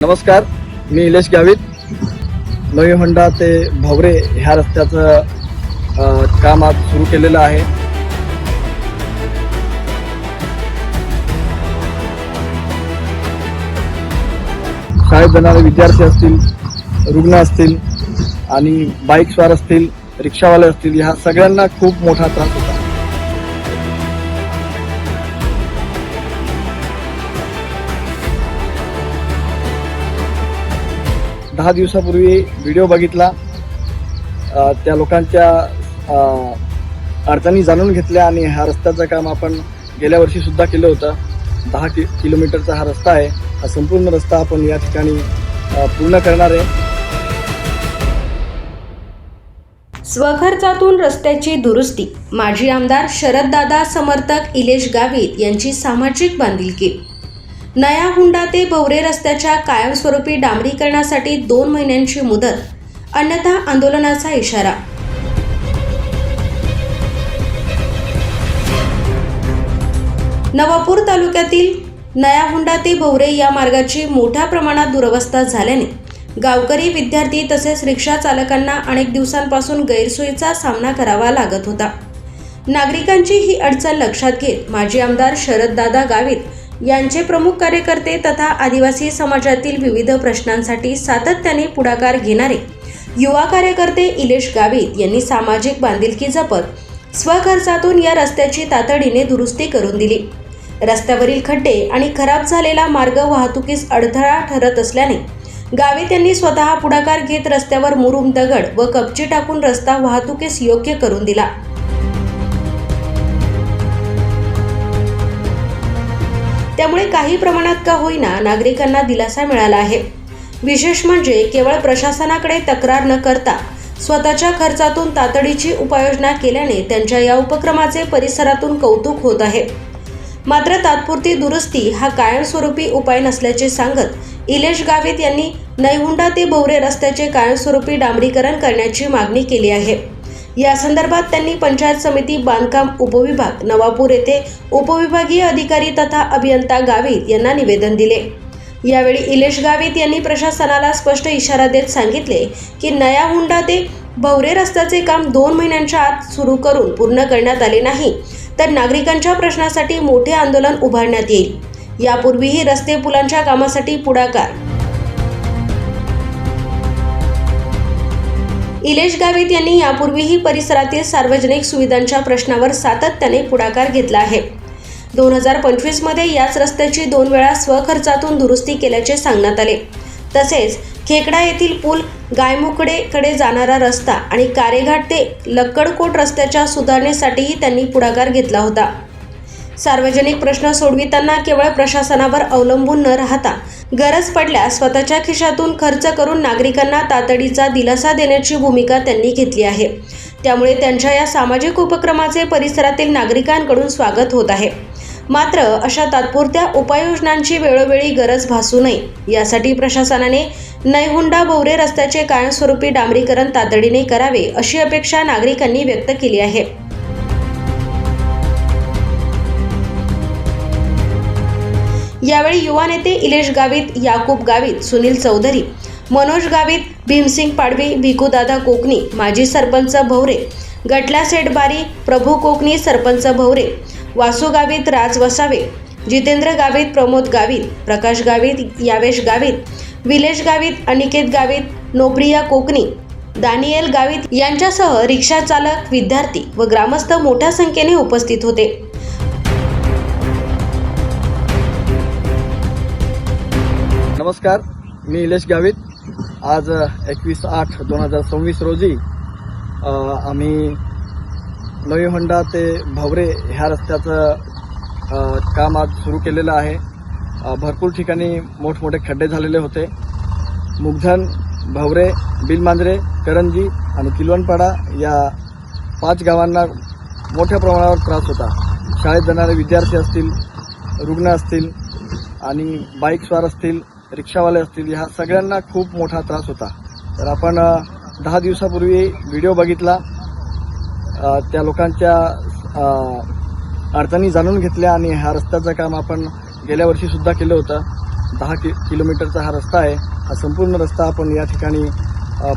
नमस्कार, मी इलेश गावित. नवी होंडा ते भवरे ह्या रस्त्याचं काम आज सुरू केलेलं आहे. शाळेत जाणारे विद्यार्थी असतील, रुग्ण असतील आणि बाईक स्वार असतील, रिक्षावाले असतील, ह्या सगळ्यांना खूप मोठा त्रास होता. दहा दिवसापूर्वी व्हिडिओ बघितला, त्या लोकांच्या अडचणी जाणून घेतल्या आणि ह्या रस्त्याचं काम आपण गेल्या वर्षी सुद्धा केलं होतं. 10 किलोमीटरचा हा रस्ता आहे. हा संपूर्ण रस्ता आपण या ठिकाणी पूर्ण करणार आहे. स्वखर्चातून रस्त्याची दुरुस्ती. माजी आमदार शरददादा समर्थक इलेश गावित यांची सामाजिक बांधिलकी. नया हुंडा ते भवरे रस्त्याच्या कायमस्वरूपी डांबरीकरणासाठी 2 महिन्यांची मुदत, अन्यथा आंदोलनाचा इशारा. नवापूर तालुक्यातील नया हुंडा ते भवरे या मार्गाची मोठ्या प्रमाणात दुरवस्था झाल्याने गावकरी, विद्यार्थी तसेच रिक्षा चालकांना अनेक दिवसांपासून गैरसोयीचा सामना करावा लागत होता. नागरिकांची ही अडचण लक्षात घेत माजी आमदार शरददादा गावित यांचे प्रमुख कार्यकर्ते तथा आदिवासी समाजातील विविध प्रश्नांसाठी सातत्याने पुढाकार घेणारे युवा कार्यकर्ते इलेश गावित यांनी सामाजिक बांधिलकी जपत स्वखर्चातून या रस्त्याची तातडीने दुरुस्ती करून दिली. रस्त्यावरील खड्डे आणि खराब झालेला मार्ग वाहतुकीस अडथळा ठरत असल्याने गावित यांनी स्वतः पुढाकार घेत रस्त्यावर मुरुम, दगड व कपची टाकून रस्ता वाहतुकीस योग्य करून दिला. त्यामुळे काही प्रमाणात का होईना नागरिकांना दिलासा मिळाला आहे. विशेष म्हणजे केवळ प्रशासनाकडे तक्रार न करता स्वतःच्या खर्चातून तातडीची उपाययोजना केल्याने त्यांच्या या उपक्रमाचे परिसरातून कौतुक होत आहे. मात्र तात्पुरती दुरुस्ती हा कायमस्वरूपी उपाय नसल्याचे सांगत इलेश गावित यांनी नयहुंडा ते भवरे रस्त्याचे कायमस्वरूपी डांबरीकरण करण्याची मागणी केली आहे. या संदर्भात त्यांनी पंचायत समिती, बांधकाम उपविभाग, नवापूर येथे उपविभागीय अधिकारी तथा अभियंता गावित यांना निवेदन दिले. यावेळी इलेश गावित यांनी प्रशासनाला स्पष्ट इशारा देत सांगितले की नया हुंडा ते भवरे रस्त्याचे काम 2 महिन्यांच्या आत सुरू करून पूर्ण करण्यात आले नाही तर नागरिकांच्या प्रश्नासाठी मोठे आंदोलन उभारण्यात येईल. यापूर्वीही रस्ते, पुलांच्या कामासाठी पुढाकार इलेश गावित यांनी यापूर्वीही परिसरातील सार्वजनिक सुविधांच्या प्रश्नावर सातत्याने पुढाकार घेतला आहे. 2025 मध्ये याच रस्त्याची 2 वेळा स्वखर्चातून दुरुस्ती केल्याचे सांगण्यात आले. तसेच खेकडा येथील पूल, गायमुखडेकडे जाणारा रस्ता आणि कारेघाट ते लक्कडकोट रस्त्याच्या सुधारणेसाठीही त्यांनी पुढाकार घेतला होता. सार्वजनिक प्रश्न सोडविताना केवळ प्रशासनावर अवलंबून न राहता गरज पडल्यास स्वतःच्या खिशातून खर्च करून नागरिकांना तातडीचा दिलासा देण्याची भूमिका त्यांनी घेतली आहे. त्यामुळे त्यांच्या या सामाजिक उपक्रमाचे परिसरातील नागरिकांकडून स्वागत होत आहे. मात्र अशा तात्पुरत्या उपाययोजनांची वेळोवेळी गरज भासू नये यासाठी प्रशासनाने नयहुंडा भवरे रस्त्याचे कायमस्वरूपी डांबरीकरण तातडीने करावे अशी अपेक्षा नागरिकांनी व्यक्त केली आहे. यावेळी युवा नेते इलेश गावित, याकूब गावित, सुनील चौधरी, मनोज गावित, भीमसिंग पाडवी, भिकूदादा कोकणी, माजी सरपंच भवरे, गटला सेठ बारी, प्रभू कोकणी, सरपंच भवरे, वासू गावित, राज वसावे, जितेंद्र गावित, प्रमोद गावित, प्रकाश गावित, यावेश गावित, विलेश गावित, अनिकेत गावित, नोप्रिया कोकणी, दानियल गावित यांच्यासह रिक्षा चालक, विद्यार्थी व ग्रामस्थ मोठ्या संख्येने उपस्थित होते. नमस्कार, मी इलेश गावित. आज 21/8/2026 रोजी आम्ही नवी होंडा ते भवरे ह्या रस्त्याचं काम आज सुरू केलेलं आहे. भरपूर ठिकाणी मोठमोठे खड्डे झालेले होते. मुगधन, भवरे, बिलमांजरे, करंजी आणि किलवणपाडा या 5 गावांना मोठ्या प्रमाणावर त्रास होता. शाळेत जाणारे विद्यार्थी असतील, रुग्ण असतील आणि बाईक स्वार असतील, रिक्षावाले असतील, ह्या सगळ्यांना खूप मोठा त्रास होता. तर आपण 10 दिवसापूर्वी व्हिडिओ बघितला, त्या लोकांच्या अडचणी जाणून घेतल्या आणि ह्या रस्त्याचं काम आपण गेल्या वर्षी सुद्धा केलं होतं. 10 किलोमीटरचा हा रस्ता आहे. हा संपूर्ण रस्ता आपण या ठिकाणी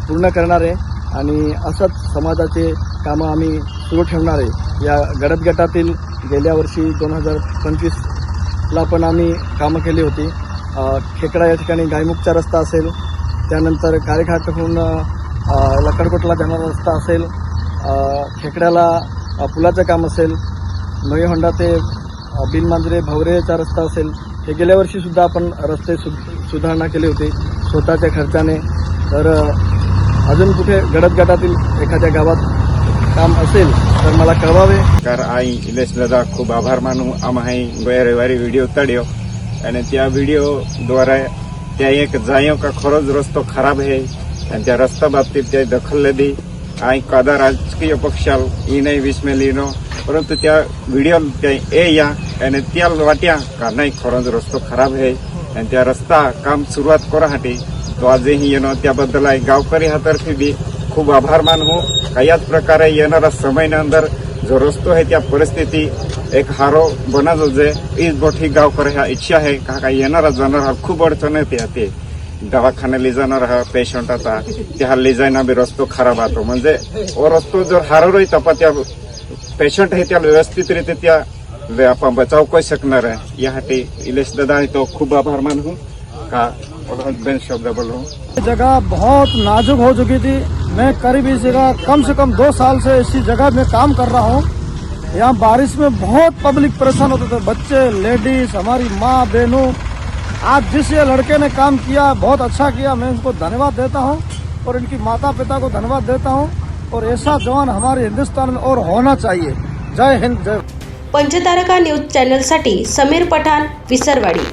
पूर्ण करणार आहे आणि असंच समाजाचे कामं आम्ही सुरू ठेवणार आहे. या गडद गटातील गेल्या वर्षी 2025ला पण आम्ही कामं केली होती. खेकडा या ठिकाणी गायमुखचा रस्ता असेल, त्यानंतर कारेघाटहून लकडकोटला जाणारा रस्ता असेल, खेकड्याला पुलाचं काम असेल, नवी होंडा ते बिनमांजरे भवरेचा रस्ता असेल. हे गेल्या वर्षीसुद्धा आपण रस्ते सुधारणा केली होती स्वतःच्या खर्चाने. तर अजून कुठे गडद गटातील एखाद्या गावात काम असेल तर मला कळवावे. कार आई इलेश दादा खूप आभार मानू. आम्ही रविवारी व्हिडिओ तळ्यो आणि त्या व्हिडिओ द्वारे त्या एक जायो का खरोच रस्तो खराब आहे आणि त्या रस्ता बाबतीत त्या दखल दी. आई कादा राजकीय पक्षाल ई नाही विस्मेलीनो, परंतु त्या व्हिडिओ त्या ए या आणि त्या वाट्या का नाही खरोच रस्तो खराब आहे आणि त्या रस्ता काम सुरुवात करासाठी तो आजही येणं त्याबद्दल आई गावकरी हातर्फे बी खूप आभार मानू. का याच प्रकारे येणारा समयना अंदर जो रस्तो आहे त्या परिस्थिती एक हारो बनाजो जे इस मोठी गावकरी ह्या इच्छा आहे का येणारा जाणारा खूप अडचण येते. ते दवाखान्याला जाणार हा पेशंट आता त्या ले जायना बी रस्तो खराब आतो म्हणजे ओ रस्तो जर हारो तपा त्या पेशंट आहे त्या व्यवस्थितरित्या त्या आपण बचाव करू शकणार आहे. यासाठी इलेश दादा तो खूप आभार मानू का बेन शब्द बोलूं. जगह बहुत नाजुक हो चुकी थी. मैं करीब इस जगह कम से कम 2 साल से इसी जगह में काम कर रहा हूँ. यहाँ बारिश में बहुत पब्लिक परेशान होते थे, बच्चे, लेडीज, हमारी माँ बहनों. आज जिस ये लड़के ने काम किया बहुत अच्छा किया, मैं इनको धन्यवाद देता हूँ और इनकी माता पिता को धन्यवाद देता हूँ. और ऐसा जवान हमारे हिंदुस्तान में और होना चाहिए. जय हिंद, जय. पंचतारका न्यूज चॅनलसाठी समीर पठाण, विसरवाडी.